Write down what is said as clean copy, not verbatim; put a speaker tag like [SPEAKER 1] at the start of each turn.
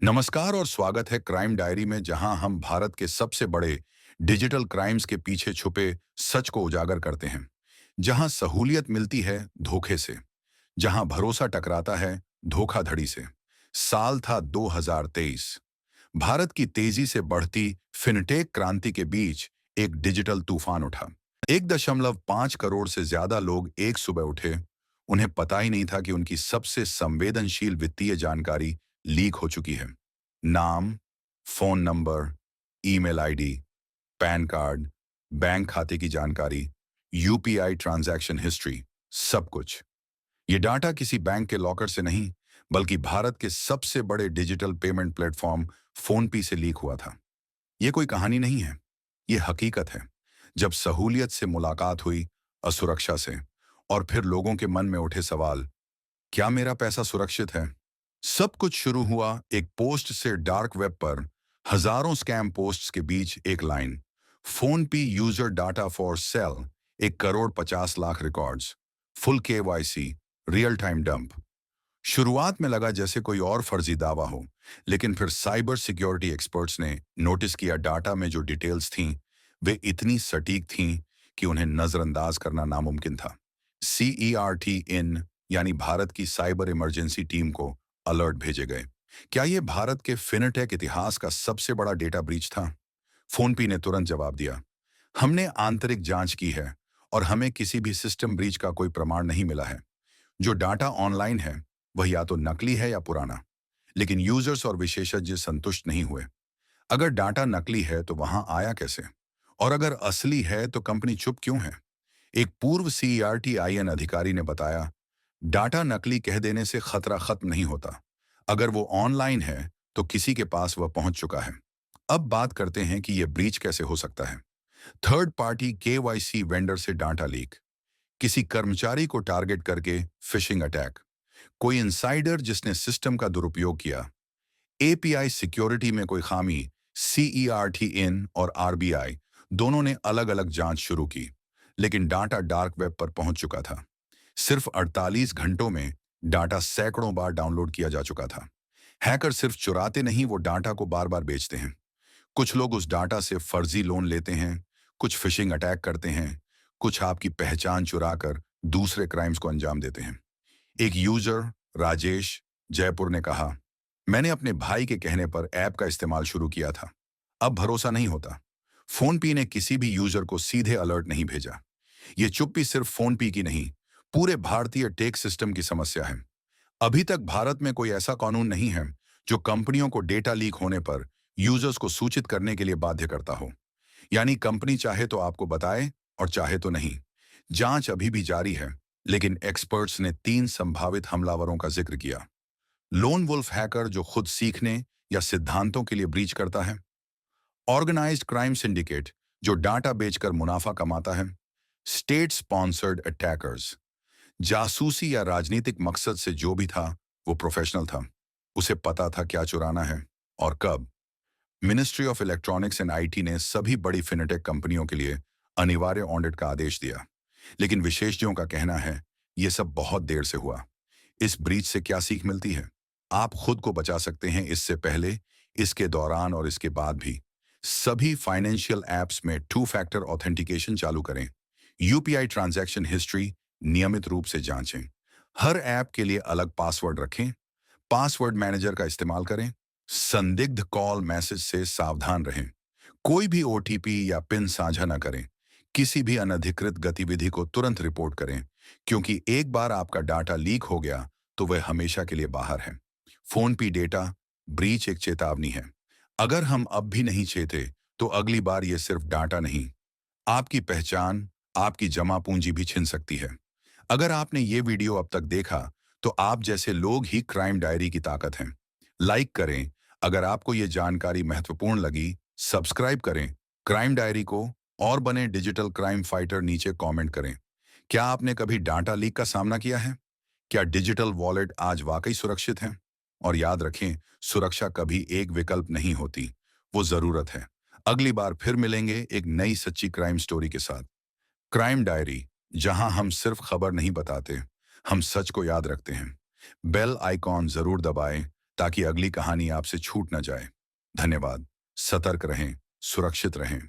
[SPEAKER 1] नमस्कार और स्वागत है क्राइम डायरी में, जहां हम भारत के सबसे बड़े डिजिटल क्राइम्स के पीछे छुपे सच को उजागर करते हैं। जहां सहूलियत मिलती है धोखे से, जहां भरोसा टकराता है धोखाधड़ी से। साल था 2023। भारत की तेजी से बढ़ती फिनटेक क्रांति के बीच एक डिजिटल तूफान उठा। 1.5 करोड़ से ज्यादा लोग एक सुबह उठे। उन्हें पता ही नहीं था कि उनकी सबसे संवेदनशील वित्तीय जानकारी लीक हो चुकी है। नाम, phone number, email ID, pan card, bank खाते की जानकारी, यूपीआई ट्रांजैक्शन हिस्ट्री, सब कुछ। ये डाटा किसी बैंक के लॉकर से नहीं, बल्कि भारत के सबसे बड़े डिजिटल पेमेंट प्लेटफॉर्म फोनपे से लीक हुआ था। ये कोई कहानी नहीं है, ये हकीकत है। जब सहूलियत से मुलाकात हुई असुरक्षा से, और फिर लोगों के मन में उठे सवाल, क्या मेरा पैसा सुरक्षित है? सब कुछ शुरू हुआ एक पोस्ट से डार्क वेब पर। हजारों स्कैम पोस्ट्स के बीच एक लाइन, फोन पे user data for sale, 1 crore 50 lakh records, full KYC, real time dump. शुरुआत में लगा जैसे कोई और फर्जी दावा हो, लेकिन फिर साइबर सिक्योरिटी एक्सपर्ट्स ने नोटिस किया डाटा में जो डिटेल्स थीं वे इतनी सटीक थीं कि उन्हें नजरअंदाज करना नामुमकिन था। CERT इन यानी भारत की साइबर इमरजेंसी टीम को अलर्ट भेजे गए। क्या ये भारत के फिनटेक इतिहास का सबसे बड़ा डेटा ब्रीच था? फोनपे ने तुरंत जवाब दिया, हमने आंतरिक जांच की है और हमें किसी भी सिस्टम ब्रीच का कोई प्रमाण नहीं मिला है। जो डाटा ऑनलाइन है वह या तो नकली है या पुराना। लेकिन यूजर्स और विशेषज्ञ संतुष्ट नहीं हुए। अगर डाटा नकली है तो वहां आया कैसे? और अगर असली है तो कंपनी चुप क्यों है? एक पूर्व CERT-IN अधिकारी ने बताया, डाटा नकली कह देने से खतरा खत्म नहीं होता। अगर वो ऑनलाइन है तो किसी के पास वह पहुंच चुका है। अब बात करते हैं कि यह ब्रीच कैसे हो सकता है। थर्ड पार्टी KYC वेंडर से डाटा लीक, किसी कर्मचारी को टारगेट करके फिशिंग अटैक, कोई इंसाइडर जिसने सिस्टम का दुरुपयोग किया, API सिक्योरिटी में कोई खामी। CERT-IN और RBI दोनों ने अलग अलग जांच शुरू की, लेकिन डाटा डार्क वेब पर पहुंच चुका था। सिर्फ 48 घंटों में डाटा सैकड़ों बार डाउनलोड किया जा चुका था। हैकर सिर्फ चुराते नहीं, वो डाटा को बार बार बेचते हैं। कुछ लोग उस डाटा से फर्जी लोन लेते हैं, कुछ फिशिंग अटैक करते हैं, कुछ आपकी पहचान चुराकर दूसरे क्राइम्स को अंजाम देते हैं। एक यूजर राजेश जयपुर ने कहा, मैंने अपने भाई के कहने पर ऐप का इस्तेमाल शुरू किया था। अब भरोसा नहीं होता। फोनपे ने किसी भी यूजर को सीधे अलर्ट नहीं भेजा। ये चुप्पी सिर्फ फोनपे की नहीं, पूरे भारतीय टेक सिस्टम की समस्या है। अभी तक भारत में कोई ऐसा कानून नहीं है जो कंपनियों को डेटा लीक होने पर यूजर्स को सूचित करने के लिए बाध्य करता हो। यानी कंपनी चाहे तो आपको बताए और चाहे तो नहीं। जांच अभी भी जारी है, लेकिन एक्सपर्ट्स ने 3 संभावित हमलावरों का जिक्र किया। लोन वुल्फ हैकर जो खुद सीखने या सिद्धांतों के लिए ब्रीच करता है, ऑर्गेनाइज्ड क्राइम सिंडिकेट जो डाटा बेचकर मुनाफा कमाता है, स्टेट स्पॉन्सर्ड अटैकर्स, जासूसी या राजनीतिक मकसद से जो भी था वो प्रोफेशनल था। उसे पता था क्या चुराना है और कब। Ministry of electronics and IT ने सभी बड़ी फिनटेक कंपनियों के लिए अनिवार्य ऑडिट का आदेश दिया, लेकिन विशेषज्ञों का कहना है यह सब बहुत देर से हुआ। इस ब्रीच से क्या सीख मिलती है? आप खुद को बचा सकते हैं इससे पहले, इसके दौरान और इसके बाद भी। सभी फाइनेंशियल एप्स में 2 फैक्टर ऑथेंटिकेशन चालू करें। UPI ट्रांजैक्शन हिस्ट्री नियमित रूप से जांचें। हर ऐप के लिए अलग पासवर्ड रखें। पासवर्ड मैनेजर का इस्तेमाल करें। संदिग्ध कॉल मैसेज से सावधान रहें। कोई भी OTP या पिन साझा न करें। किसी भी अनधिकृत गतिविधि को तुरंत रिपोर्ट करें, क्योंकि एक बार आपका डाटा लीक हो गया तो वह हमेशा के लिए बाहर है। फोन पे डेटा ब्रीच एक चेतावनी है। अगर हम अब भी नहीं चेते तो अगली बार यह सिर्फ डाटा नहीं, आपकी पहचान, आपकी जमा पूंजी भी छिन सकती है। अगर आपने ये वीडियो अब तक देखा तो आप जैसे लोग ही क्राइम डायरी की ताकत हैं। लाइक करें अगर आपको ये जानकारी महत्वपूर्ण लगी, सब्सक्राइब करें क्राइम डायरी को और बने डिजिटल क्राइम फाइटर। नीचे कमेंट करें, क्या आपने कभी डाटा लीक का सामना किया है? क्या डिजिटल वॉलेट आज वाकई सुरक्षित है? और याद रखें, सुरक्षा कभी एक विकल्प नहीं होती, वो जरूरत है। अगली बार फिर मिलेंगे एक नई सच्ची क्राइम स्टोरी के साथ। क्राइम डायरी, जहां हम सिर्फ खबर नहीं बताते, हम सच को याद रखते हैं। बेल आइकॉन जरूर दबाएं ताकि अगली कहानी आपसे छूट न जाए। धन्यवाद। सतर्क रहें, सुरक्षित रहें।